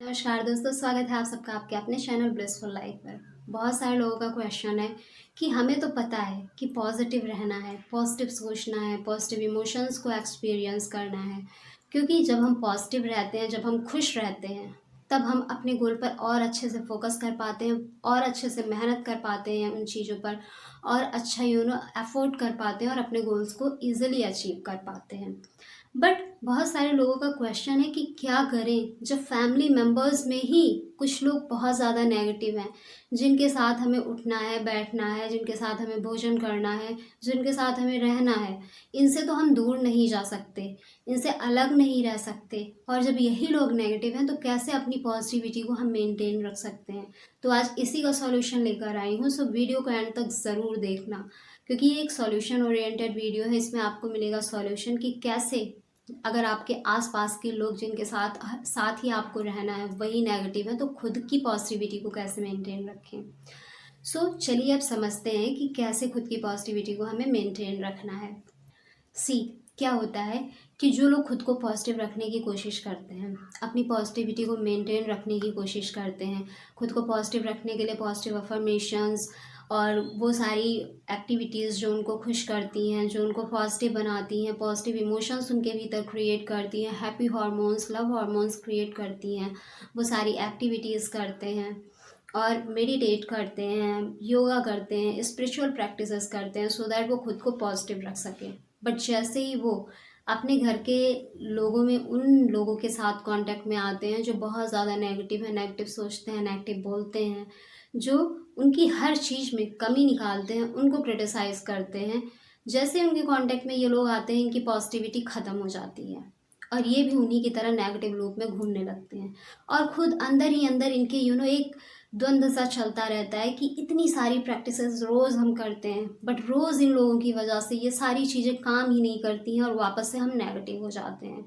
नमस्कार दोस्तों, स्वागत है आप सबका आपके अपने चैनल ब्लिसफुल लाइफ पर। बहुत सारे लोगों का क्वेश्चन है कि हमें तो पता है कि पॉजिटिव रहना है, पॉजिटिव सोचना है, पॉजिटिव इमोशंस को एक्सपीरियंस करना है। क्योंकि जब हम पॉजिटिव रहते हैं, जब हम खुश रहते हैं, तब हम अपने गोल पर और अच्छे से फोकस कर पाते हैं और अच्छे से मेहनत कर पाते हैं उन चीज़ों पर, और अच्छा एफोर्ड कर पाते हैं और अपने गोल्स को ईजिली अचीव कर पाते हैं। बट बहुत सारे लोगों का क्वेश्चन है कि क्या करें जब फैमिली मेम्बर्स में ही कुछ लोग बहुत ज़्यादा नेगेटिव हैं, जिनके साथ हमें उठना है, बैठना है, जिनके साथ हमें भोजन करना है, जिनके साथ हमें रहना है। इनसे तो हम दूर नहीं जा सकते, इनसे अलग नहीं रह सकते। और जब यही लोग नेगेटिव हैं तो कैसे अपनी पॉजिटिविटी को हम मेंटेन रख सकते हैं। तो आज इसी का सॉल्यूशन लेकर आई हूँ, सो वीडियो को एंड तक ज़रूर देखना, क्योंकि ये एक सॉल्यूशन ओरिएंटेड वीडियो है। इसमें आपको मिलेगा सॉल्यूशन कि कैसे, अगर आपके आसपास के लोग जिनके साथ साथ ही आपको रहना है वही नेगेटिव है, तो खुद की पॉजिटिविटी को कैसे मेंटेन रखें। चलिए अब समझते हैं कि कैसे खुद की पॉजिटिविटी को हमें मेंटेन रखना है। सी क्या होता है कि जो लोग खुद को पॉजिटिव रखने की कोशिश करते हैं, अपनी पॉजिटिविटी को मेंटेन रखने की कोशिश करते हैं, खुद को पॉजिटिव रखने के लिए पॉजिटिव अफर्मेशंस और वो सारी एक्टिविटीज़ जो उनको खुश करती हैं, जो उनको पॉजिटिव बनाती हैं, पॉजिटिव इमोशंस उनके भीतर क्रिएट करती हैं, happy hormones, love hormones create करती हैं, वो सारी एक्टिविटीज़ करते हैं और मेडिटेट करते हैं, योगा करते हैं, स्पिरिचुअल प्रैक्टिसेस करते हैं, सो दैट वो खुद को पॉजिटिव रख सकें। बट जैसे ही वो अपने घर के लोगों में उन लोगों के साथ कांटेक्ट में आते हैं जो बहुत ज़्यादा नेगेटिव है, नेगेटिव सोचते हैं, नेगेटिव बोलते हैं, जो उनकी हर चीज़ में कमी निकालते हैं, उनको क्रिटिसाइज़ करते हैं, जैसे उनके कांटेक्ट में ये लोग आते हैं इनकी पॉजिटिविटी ख़त्म हो जाती है और ये भी उन्हीं की तरह नेगेटिव लूप में घूमने लगते हैं। और खुद अंदर ही अंदर इनके एक द्वंद्व सा चलता रहता है कि इतनी सारी प्रैक्टिसेस रोज़ हम करते हैं, बट रोज़ इन लोगों की वजह से ये सारी चीज़ें काम ही नहीं करती हैं और वापस से हम नेगेटिव हो जाते हैं।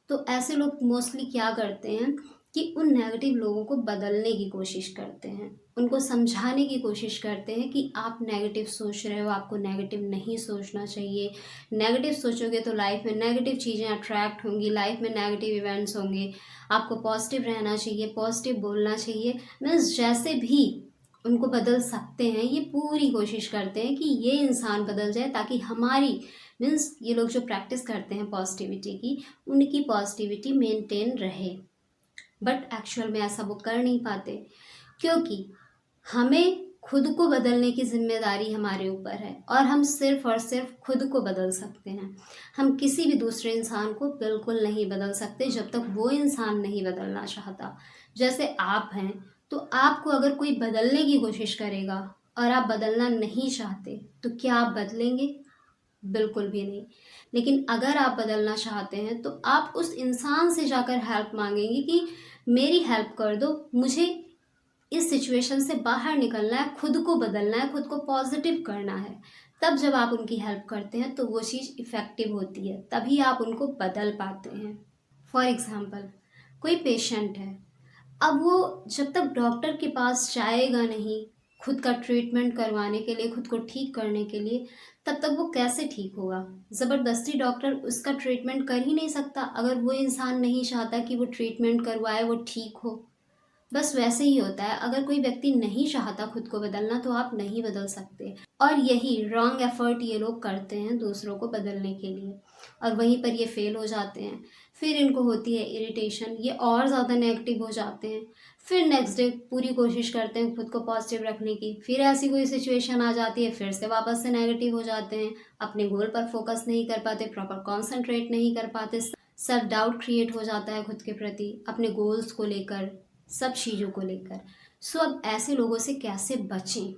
तो ऐसे लोग मोस्टली क्या करते हैं कि उन नेगेटिव लोगों को बदलने की कोशिश करते हैं, उनको समझाने की कोशिश करते हैं कि आप नेगेटिव सोच रहे हो, आपको नेगेटिव नहीं सोचना चाहिए। नेगेटिव सोचोगे तो लाइफ में नेगेटिव चीज़ें अट्रैक्ट होंगी, लाइफ में नेगेटिव इवेंट्स होंगे। आपको पॉजिटिव रहना चाहिए, पॉजिटिव बोलना चाहिए। मीन्स जैसे भी उनको बदल सकते हैं, ये पूरी कोशिश करते हैं कि ये इंसान बदल जाए ताकि हमारी, मीन्स ये लोग जो प्रैक्टिस करते हैं पॉजिटिविटी की, उनकी पॉजिटिविटी मेंटेन रहे। बट एक्चुअल में ऐसा वो कर नहीं पाते, क्योंकि हमें खुद को बदलने की जिम्मेदारी हमारे ऊपर है और हम सिर्फ और सिर्फ खुद को बदल सकते हैं। हम किसी भी दूसरे इंसान को बिल्कुल नहीं बदल सकते जब तक वो इंसान नहीं बदलना चाहता। जैसे आप हैं, तो आपको अगर कोई बदलने की कोशिश करेगा और आप बदलना नहीं चाहते, तो क्या आप बदलेंगे? बिल्कुल भी नहीं। लेकिन अगर आप बदलना चाहते हैं तो आप उस इंसान से जाकर हेल्प मांगेंगे कि मेरी हेल्प कर दो, मुझे इस सिचुएशन से बाहर निकलना है, खुद को बदलना है, खुद को पॉजिटिव करना है। तब जब आप उनकी हेल्प करते हैं तो वो चीज़ इफ़ेक्टिव होती है, तभी आप उनको बदल पाते हैं। फॉर एग्ज़ाम्पल, कोई पेशेंट है, अब वो जब तक डॉक्टर के पास जाएगा नहीं खुद का ट्रीटमेंट करवाने के लिए, खुद को ठीक करने के लिए, तब तक वो कैसे ठीक होगा? ज़बरदस्ती डॉक्टर उसका ट्रीटमेंट कर ही नहीं सकता अगर वो इंसान नहीं चाहता कि वो ट्रीटमेंट करवाए, वो ठीक हो। बस वैसे ही होता है, अगर कोई व्यक्ति नहीं चाहता खुद को बदलना तो आप नहीं बदल सकते। और यही रॉन्ग एफर्ट ये लोग करते हैं दूसरों को बदलने के लिए, और वहीं पर ये फेल हो जाते हैं। फिर इनको होती है इरिटेशन, ये और ज़्यादा नेगेटिव हो जाते हैं। फिर नेक्स्ट डे पूरी कोशिश करते हैं खुद को पॉजिटिव रखने की, फिर ऐसी कोई सिचुएशन आ जाती है, फिर से वापस से नेगेटिव हो जाते हैं, अपने गोल पर फोकस नहीं कर पाते, प्रॉपर कॉन्सेंट्रेट नहीं कर पाते, सेल्फ डाउट क्रिएट हो जाता है खुद के प्रति, अपने गोल्स को लेकर, सब चीज़ों को लेकर। अब ऐसे लोगों से कैसे बचें?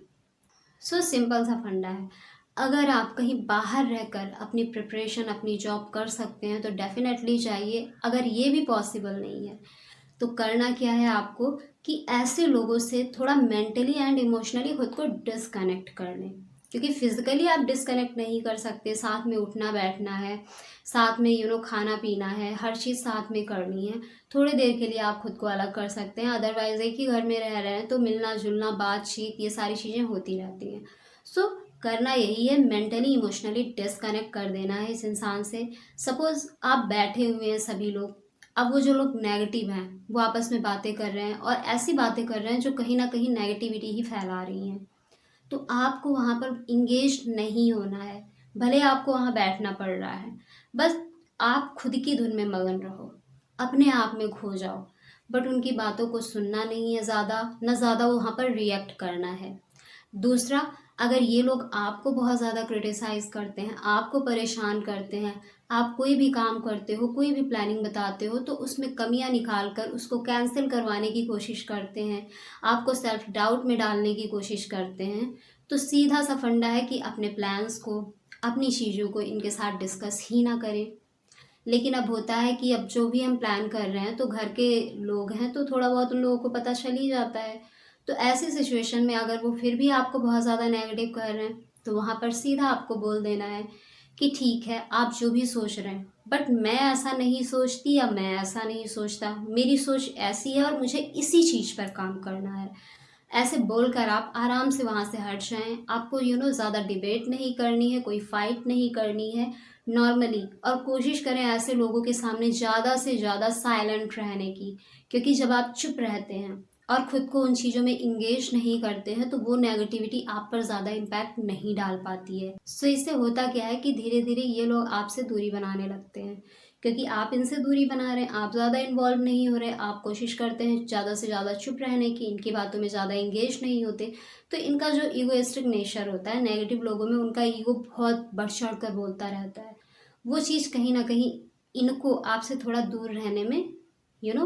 सिंपल सा फंडा है। अगर आप कहीं बाहर रहकर अपनी प्रिपरेशन, अपनी जॉब कर सकते हैं तो डेफिनेटली जाइए। अगर ये भी पॉसिबल नहीं है तो करना क्या है आपको कि ऐसे लोगों से थोड़ा मेंटली एंड इमोशनली खुद को डिसकनेक्ट कर लें, क्योंकि फिजिकली आप डिसकनेक्ट नहीं कर सकते। साथ में उठना बैठना है, साथ में खाना पीना है, हर चीज़ साथ में करनी है। थोड़ी देर के लिए आप खुद को अलग कर सकते हैं, अदरवाइज एक ही घर में रह रहे हैं तो मिलना जुलना, बातचीत, ये सारी चीज़ें होती रहती हैं। करना यही है, मेंटली इमोशनली डिसकनेक्ट कर देना है इस इंसान से। सपोज़ आप बैठे हुए हैं, सभी लोग अब वो जो लोग नेगेटिव हैं वो आपस में बातें कर रहे हैं और ऐसी बातें कर रहे हैं जो कहीं ना कहीं नेगेटिविटी ही फैला रही हैं। तो आपको वहाँ पर इंगेज नहीं होना है, भले आपको वहाँ बैठना पड़ रहा है। बस आप खुद की धुन में मगन रहो, अपने आप में खो जाओ। बट उनकी बातों को सुनना नहीं है ज़्यादा, ना ज़्यादा वहाँ पर रिएक्ट करना है। दूसरा, अगर ये लोग आपको बहुत ज़्यादा क्रिटिसाइज़ करते हैं, आपको परेशान करते हैं, आप कोई भी काम करते हो, कोई भी प्लानिंग बताते हो, तो उसमें कमियां निकाल कर उसको कैंसिल करवाने की कोशिश करते हैं, आपको सेल्फ डाउट में डालने की कोशिश करते हैं, तो सीधा सा फंडा है कि अपने प्लान्स को, अपनी चीज़ों को इनके साथ डिस्कस ही ना करें। लेकिन अब होता है कि अब जो भी हम प्लान कर रहे हैं तो घर के लोग हैं तो थोड़ा बहुत उन लोगों को पता चल ही जाता है। तो ऐसी सिचुएशन में अगर वो फिर भी आपको बहुत ज़्यादा नेगेटिव कर रहे हैं तो वहाँ पर सीधा आपको बोल देना है कि ठीक है, आप जो भी सोच रहे हैं, बट मैं ऐसा नहीं सोचती या मैं ऐसा नहीं सोचता, मेरी सोच ऐसी है और मुझे इसी चीज़ पर काम करना है। ऐसे बोलकर आप आराम से वहाँ से हट जाएं। आपको ज़्यादा डिबेट नहीं करनी है, कोई फाइट नहीं करनी है, नॉर्मली। और कोशिश करें ऐसे लोगों के सामने ज़्यादा से ज़्यादा साइलेंट रहने की, क्योंकि जब आप चुप रहते हैं और ख़ुद को उन चीज़ों में इंगेज नहीं करते हैं तो वो नेगेटिविटी आप पर ज़्यादा इम्पैक्ट नहीं डाल पाती है। सो इससे होता क्या है कि धीरे धीरे ये लोग आपसे दूरी बनाने लगते हैं, क्योंकि आप इनसे दूरी बना रहे हैं, आप ज़्यादा इन्वॉल्व नहीं हो रहे, आप कोशिश करते हैं ज़्यादा से ज़्यादा चुप रहने की, इनकी बातों में ज़्यादा इंगेज नहीं होते। तो इनका जो ईगोइस्टिक नेचर होता है, नेगेटिव लोगों में उनका ईगो बहुत बढ़ चढ़ कर बोलता रहता है। वो चीज़ कहीं ना कहीं इनको आपसे थोड़ा दूर रहने में यू नो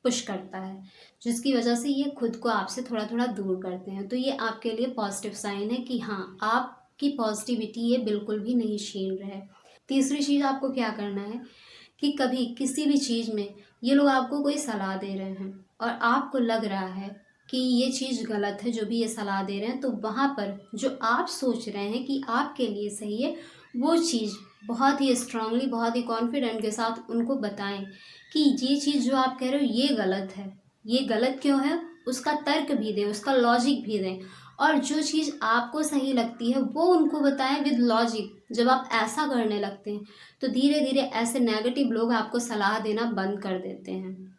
पुश करता है, जिसकी वजह से ये खुद को आपसे थोड़ा थोड़ा दूर करते हैं। तो ये आपके लिए पॉजिटिव साइन है कि हाँ, आपकी पॉजिटिविटी ये बिल्कुल भी नहीं छीन रहे हैं। तीसरी चीज़ आपको क्या करना है कि कभी किसी भी चीज़ में ये लोग आपको कोई सलाह दे रहे हैं और आपको लग रहा है कि ये चीज़ गलत है जो भी ये सलाह दे रहे हैं, तो वहाँ पर जो आप सोच रहे हैं कि आपके लिए सही है, वो चीज़ बहुत ही स्ट्रांगली, बहुत ही कॉन्फिडेंट के साथ उनको बताएं कि ये चीज़ जो आप कह रहे हो ये गलत है। ये गलत क्यों है, उसका तर्क भी दें, उसका लॉजिक भी दें। और जो चीज़ आपको सही लगती है वो उनको बताएं विद लॉजिक। जब आप ऐसा करने लगते हैं तो धीरे धीरे ऐसे नेगेटिव लोग आपको सलाह देना बंद कर देते हैं।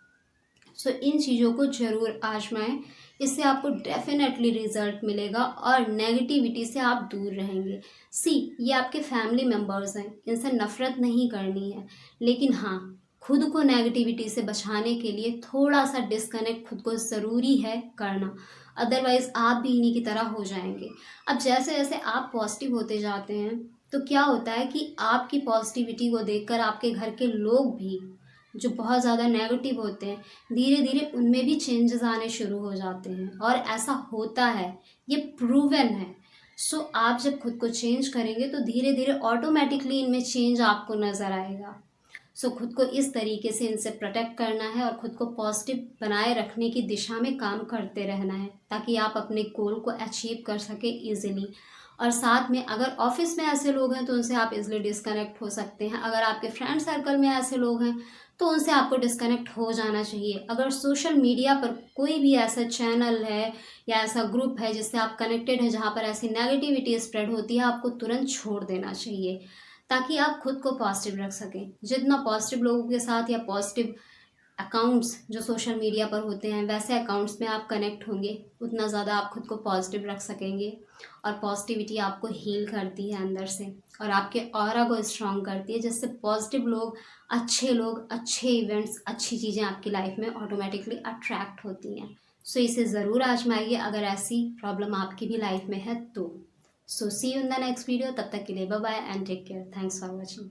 सो इन चीज़ों को ज़रूर आजमाएं, इससे आपको डेफिनेटली रिजल्ट मिलेगा और नेगेटिविटी से आप दूर रहेंगे। सी, ये आपके फैमिली मेम्बर्स हैं, इनसे नफ़रत नहीं करनी है, लेकिन हाँ, खुद को नेगेटिविटी से बचाने के लिए थोड़ा सा डिस्कनेक्ट खुद को ज़रूरी है करना, अदरवाइज़ आप भी इन्हीं की तरह हो जाएंगे। अब जैसे जैसे आप पॉजिटिव होते जाते हैं तो क्या होता है कि आपकी पॉजिटिविटी को देखकर आपके घर के लोग भी जो बहुत ज़्यादा नेगेटिव होते हैं, धीरे धीरे उनमें भी चेंजेस आने शुरू हो जाते हैं। और ऐसा होता है, ये प्रूवन है। सो आप जब खुद को चेंज करेंगे तो धीरे धीरे ऑटोमेटिकली इनमें चेंज आपको नज़र आएगा। सो खुद को इस तरीके से इनसे प्रोटेक्ट करना है और ख़ुद को पॉजिटिव बनाए रखने की दिशा में काम करते रहना है, ताकि आप अपने गोल को अचीव कर सके ईजिली। और साथ में अगर ऑफिस में ऐसे लोग हैं तो उनसे आप इजीली डिस्कनेक्ट हो सकते हैं। अगर आपके फ्रेंड सर्कल में ऐसे लोग हैं तो उनसे आपको डिस्कनेक्ट हो जाना चाहिए। अगर सोशल मीडिया पर कोई भी ऐसा चैनल है या ऐसा ग्रुप है जिससे आप कनेक्टेड हैं, जहाँ पर ऐसी नेगेटिविटी स्प्रेड होती है, आपको तुरंत छोड़ देना चाहिए, ताकि आप खुद को पॉजिटिव रख सकें। जितना पॉजिटिव लोगों के साथ या पॉजिटिव अकाउंट्स जो सोशल मीडिया पर होते हैं वैसे अकाउंट्स में आप कनेक्ट होंगे, उतना ज़्यादा आप खुद को पॉजिटिव रख सकेंगे। और पॉजिटिविटी आपको हील करती है अंदर से और आपके ऑरा को स्ट्रॉन्ग करती है, जिससे पॉजिटिव लोग, अच्छे इवेंट्स, अच्छी चीज़ें आपकी लाइफ में ऑटोमेटिकली अट्रैक्ट होती हैं। सो इसे ज़रूर आजमाइए अगर ऐसी प्रॉब्लम आपकी भी लाइफ में है तो। So see you in the next video. तब तक के लिए bye bye and take care. Thanks for watching.